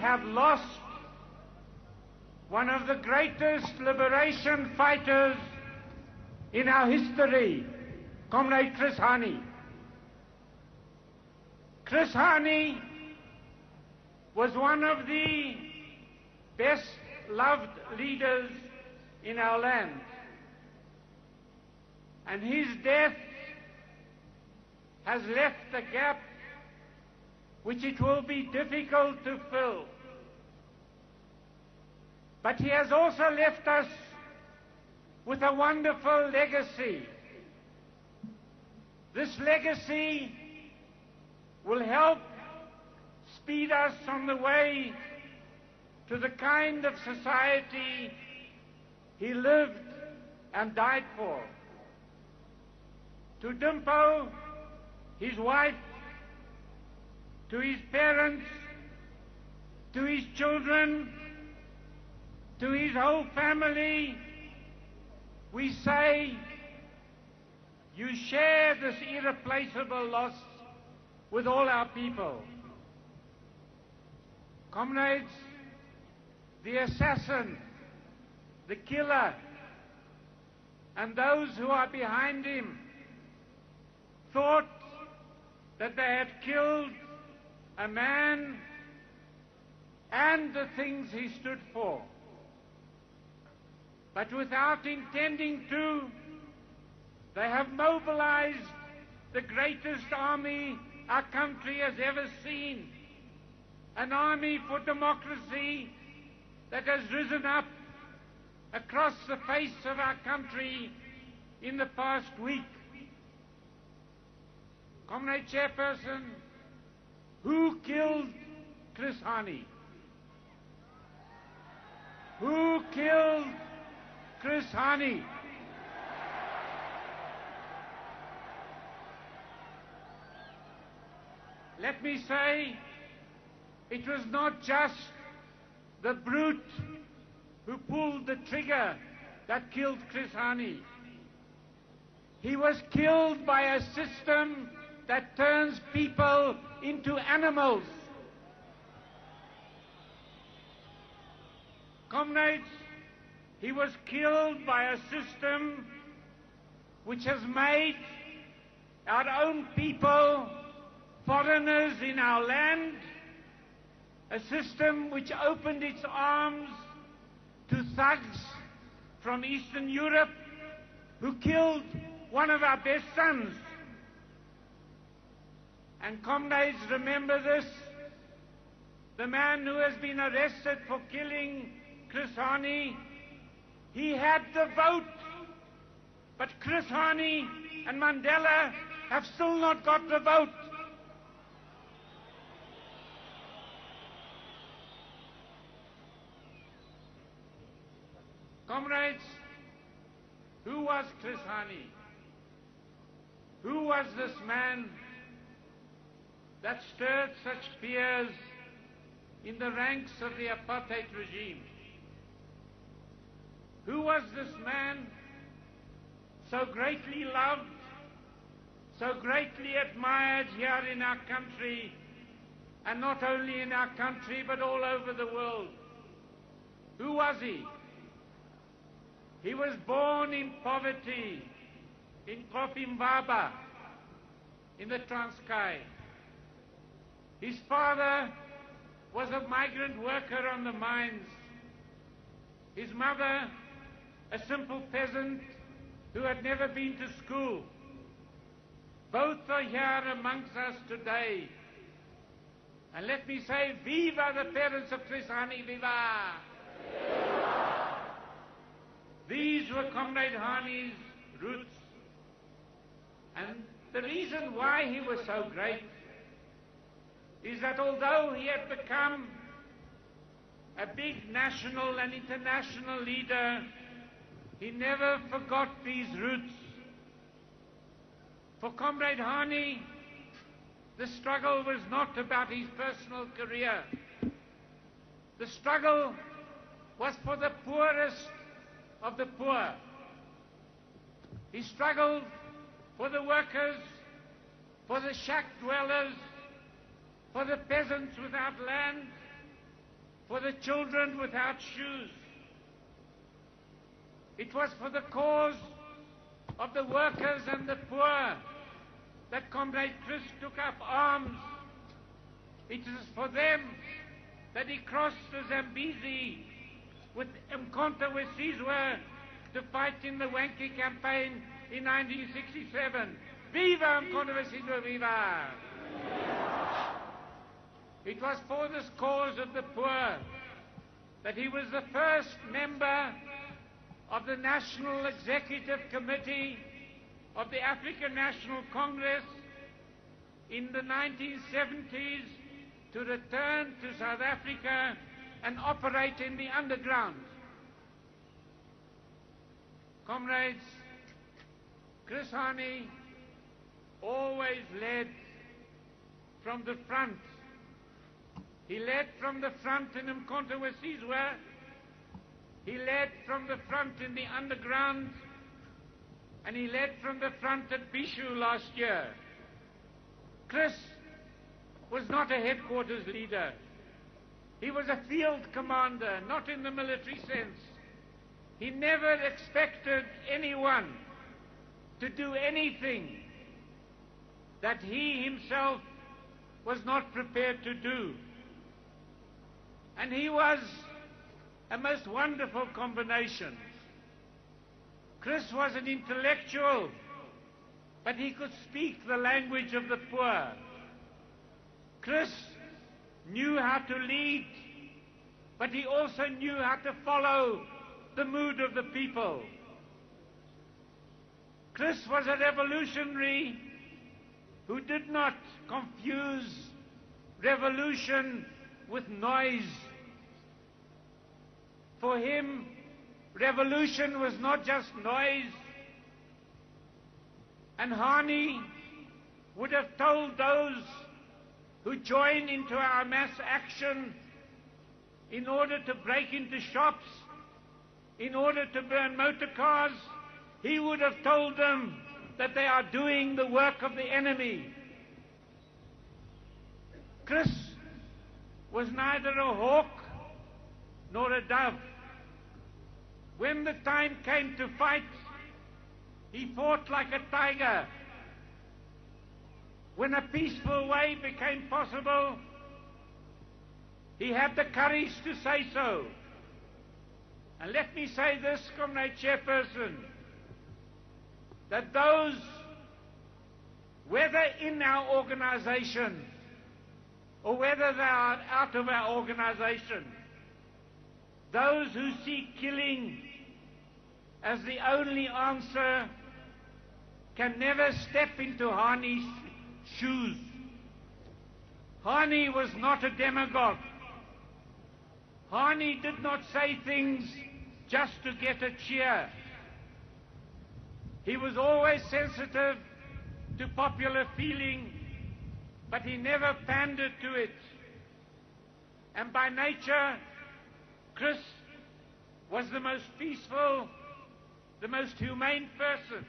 have lost one of the greatest liberation fighters in our history, Comrade Chris Hani. Chris Hani was one of the best loved leaders in our land. And his death has left a gap which it will be difficult to fill. But he has also left us with a wonderful legacy. This legacy will help speed us on the way to the kind of society he lived and died for. To Dimpo, his wife, to his parents, to his children, to his whole family, we say, you share this irreplaceable loss with all our people. Comrades, the assassin, the killer, and those who are behind him thought that they had killed a man and the things he stood for. But without intending to, they have mobilized the greatest army our country has ever seen. An army for democracy that has risen up across the face of our country in the past week. Comrade Chairperson, who killed Chris Hani? Who killed Chris Hani? Let me say, it was not just the brute who pulled the trigger that killed Chris Hani. He was killed by a system that turns people into animals. Comrades, he was killed by a system which has made our own people foreigners in our land, a system which opened its arms to thugs from Eastern Europe who killed one of our best sons. And comrades, remember this, the man who has been arrested for killing Chris Hani, he had the vote, but Chris Hani and Mandela have still not got the vote. Comrades, who was Chris Hani? Who was this man that stirred such fears in the ranks of the apartheid regime? Who was this man so greatly loved, so greatly admired here in our country, and not only in our country but all over the world? Who was he? He was born in poverty in Kopimbaba in the Transkei. His father was a migrant worker on the mines. His mother, a simple peasant who had never been to school. Both are here amongst us today. And let me say, viva the parents of Chris Hani, viva! These were Comrade Hani's roots. And the reason why he was so great is that although he had become a big national and international leader, he never forgot these roots. For Comrade Hani, the struggle was not about his personal career. The struggle was for the poorest of the poor. He struggled for the workers, for the shack dwellers, for the peasants without land, for the children without shoes. It was for the cause of the workers and the poor that Comrade Chris took up arms. It is for them that he crossed the Zambezi with Mkhonto we Sizwe to fight in the Wankie campaign in 1967. Viva Mkhonto we Sizwe, viva! It was for this cause of the poor that he was the first member of the National Executive Committee of the African National Congress in the 1970s to return to South Africa and operate in the underground. Comrades, Chris Hani always led from the front. He led from the front in Mkhonto we Sizwe. He led from the front in the underground, and he led from the front at Bishu last year. Chris was not a headquarters leader. He was a field commander, not in the military sense. He never expected anyone to do anything that he himself was not prepared to do. And he was a most wonderful combination. Chris was an intellectual, but he could speak the language of the poor. Chris knew how to lead, but he also knew how to follow the mood of the people. Chris was a revolutionary who did not confuse revolution with noise. For him, revolution was not just noise. And Hani would have told those who join into our mass action in order to break into shops, in order to burn motor cars, he would have told them that they are doing the work of the enemy. Chris was neither a hawk nor a dove. When the time came to fight, he fought like a tiger. When a peaceful way became possible, he had the courage to say so. And let me say this, Comrade Chairperson, that those, whether in our organization or whether they are out of our organization, those who see killing as the only answer can never step into Hani's shoes. Hani was not a demagogue. Hani did not say things just to get a cheer. He was always sensitive to popular feeling, but he never pandered to it. And by nature, Chris was the most peaceful, the most humane person.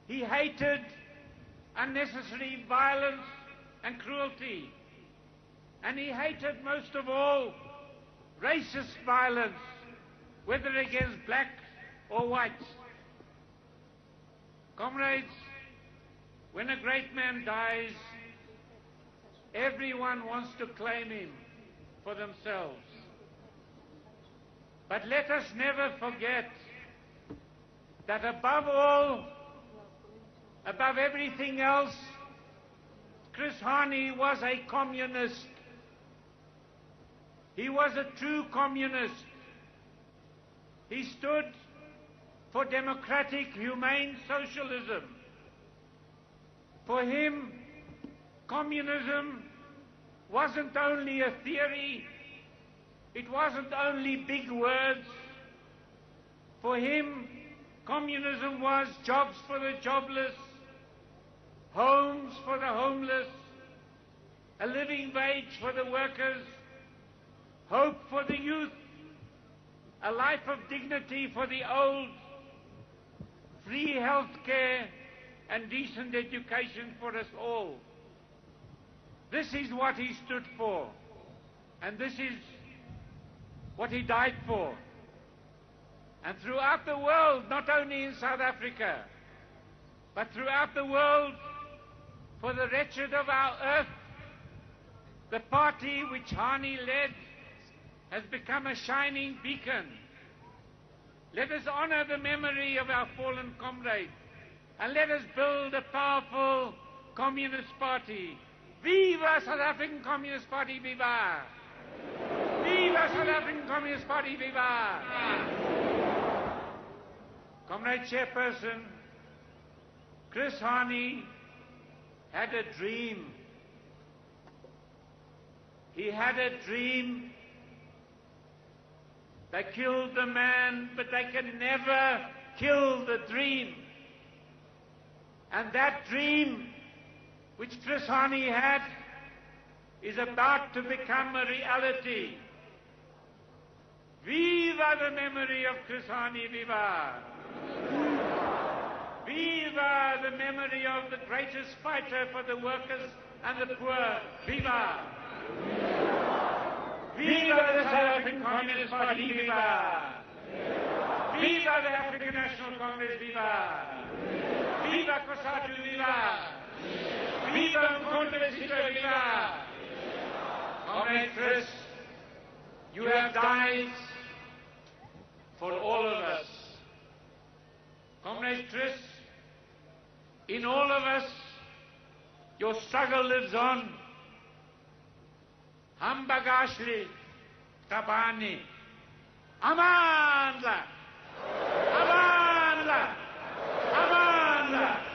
He hated unnecessary violence and cruelty. And he hated most of all racist violence, whether against black or white. Comrades, when a great man dies, everyone wants to claim him for themselves. But let us never forget that above all, above everything else, Chris Hani was a communist. He was a true communist. He stood for democratic, humane socialism. For him, communism wasn't only a theory, it wasn't only big words. For him, communism was jobs for the jobless, homes for the homeless, a living wage for the workers, hope for the youth, a life of dignity for the old, free health care and decent education for us all. This is what he stood for, and this is what he died for. And throughout the world, not only in South Africa, but throughout the world, for the wretched of our earth, the party which Hani led has become a shining beacon. Let us honor the memory of our fallen comrades, and let us build a powerful Communist Party. Viva South African Communist Party, viva! Viva South African Communist Party, viva! Comrade Chairperson, Chris Hani had a dream. He had a dream. They killed the man, but they can never kill the dream. And that dream, which Chris Hani had, is about to become a reality. Viva the memory of Chris Hani, viva! Viva the memory of the greatest fighter for the workers and the poor, viva! Viva the South African Communist Party, viva! Viva the African National Congress, viva! Viva COSATU, viva! Viva Mkhonto we Sizwe, viva! Comrade Chris, you have died for all of us. Comrade Chris, in all of us, your struggle lives on. Hambagashli, Tabani, Amandla, Amandla, Amandla.